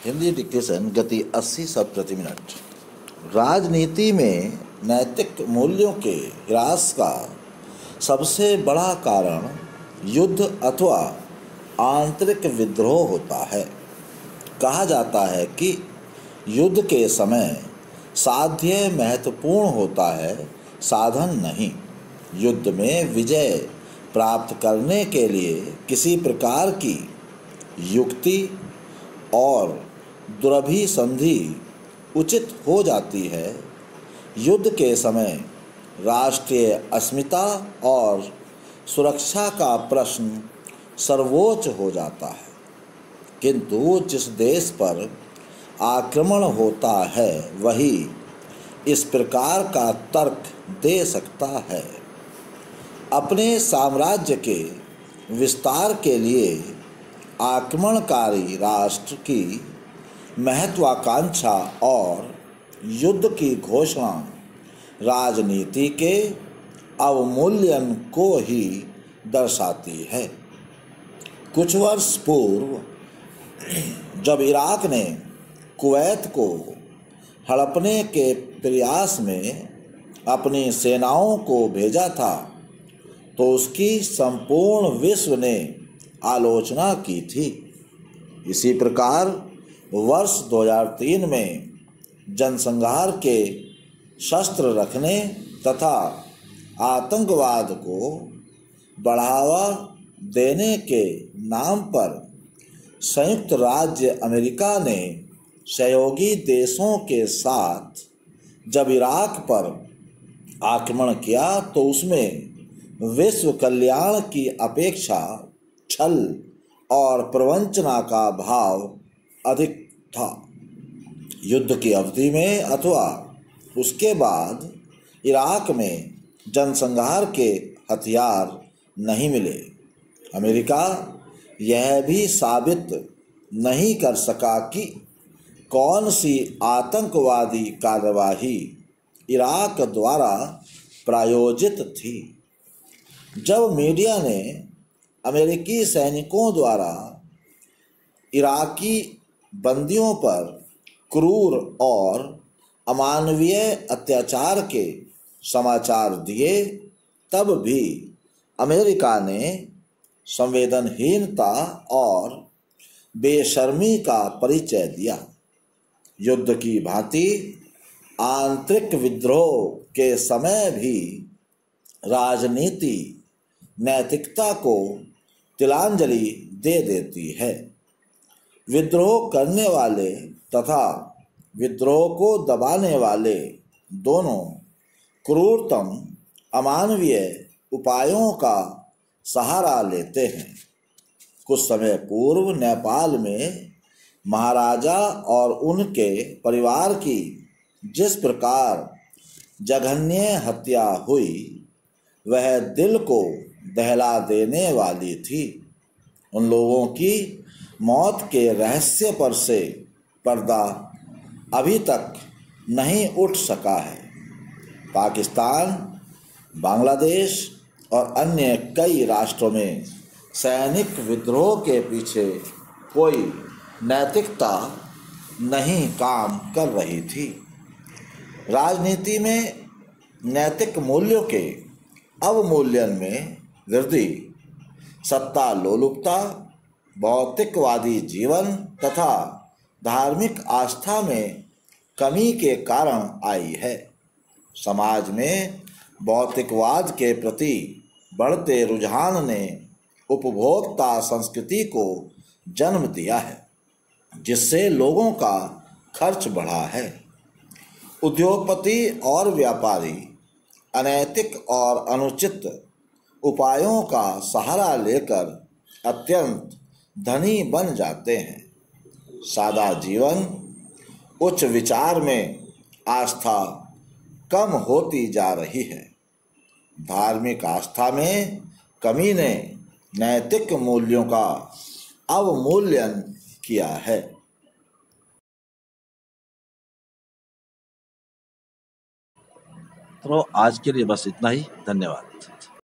Hindi dictation गति 80 शब्द प्रति मिनट। राजनीति में नैतिक मूल्यों के ह्रास का सबसे बड़ा कारण युद्ध अथवा आंतरिक विद्रोह होता है। कहा जाता है कि युद्ध के समय साध्य महत्वपूर्ण होता है, साधन नहीं। युद्ध में विजय प्राप्त करने के लिए किसी प्रकार की युक्ति और दुरभिसंधि उचित हो जाती है। युद्ध के समय राष्ट्रीय अस्मिता और सुरक्षा का प्रश्न सर्वोच्च हो जाता है, किंतु जिस देश पर आक्रमण होता है वही इस प्रकार का तर्क दे सकता है। अपने साम्राज्य के विस्तार के लिए आक्रमणकारी राष्ट्र की महत्वाकांक्षा और युद्ध की घोषणा राजनीति के अवमूल्यन को ही दर्शाती है। कुछ वर्ष पूर्व जब इराक ने कुवैत को हड़पने के प्रयास में अपनी सेनाओं को भेजा था तो उसकी संपूर्ण विश्व ने आलोचना की थी। इसी प्रकार वर्ष 2003 में जनसंहार के शस्त्र रखने तथा आतंकवाद को बढ़ावा देने के नाम पर संयुक्त राज्य अमेरिका ने सहयोगी देशों के साथ जब इराक पर आक्रमण किया तो उसमें विश्व कल्याण की अपेक्षा छल और प्रवंचना का भाव अधिक था। युद्ध की अवधि में अथवा उसके बाद इराक में जनसंहार के हथियार नहीं मिले। अमेरिका यह भी साबित नहीं कर सका कि कौन सी आतंकवादी कार्यवाही इराक द्वारा प्रायोजित थी। जब मीडिया ने अमेरिकी सैनिकों द्वारा इराकी बंदियों पर क्रूर और अमानवीय अत्याचार के समाचार दिए तब भी अमेरिका ने संवेदनहीनता और बेशर्मी का परिचय दिया। युद्ध की भांति आंतरिक विद्रोह के समय भी राजनीति नैतिकता को तिलांजलि दे देती है। विद्रोह करने वाले तथा विद्रोह को दबाने वाले दोनों क्रूरतम अमानवीय उपायों का सहारा लेते हैं। कुछ समय पूर्व नेपाल में महाराजा और उनके परिवार की जिस प्रकार जघन्य हत्या हुई वह दिल को दहला देने वाली थी। उन लोगों की मौत के रहस्य पर से पर्दा अभी तक नहीं उठ सका है। पाकिस्तान, बांग्लादेश और अन्य कई राष्ट्रों में सैनिक विद्रोह के पीछे कोई नैतिकता नहीं काम कर रही थी। राजनीति में नैतिक मूल्यों के अवमूल्यन में वृद्धि सत्ता लोलुपता, भौतिकवादी जीवन तथा धार्मिक आस्था में कमी के कारण आई है। समाज में भौतिकवाद के प्रति बढ़ते रुझान ने उपभोक्ता संस्कृति को जन्म दिया है, जिससे लोगों का खर्च बढ़ा है। उद्योगपति और व्यापारी अनैतिक और अनुचित उपायों का सहारा लेकर अत्यंत धनी बन जाते हैं। सादा जीवन, उच्च विचार में आस्था कम होती जा रही है। धार्मिक आस्था में कमी ने नैतिक मूल्यों का अवमूल्यन किया है। तो आज के लिए बस इतना ही। धन्यवाद।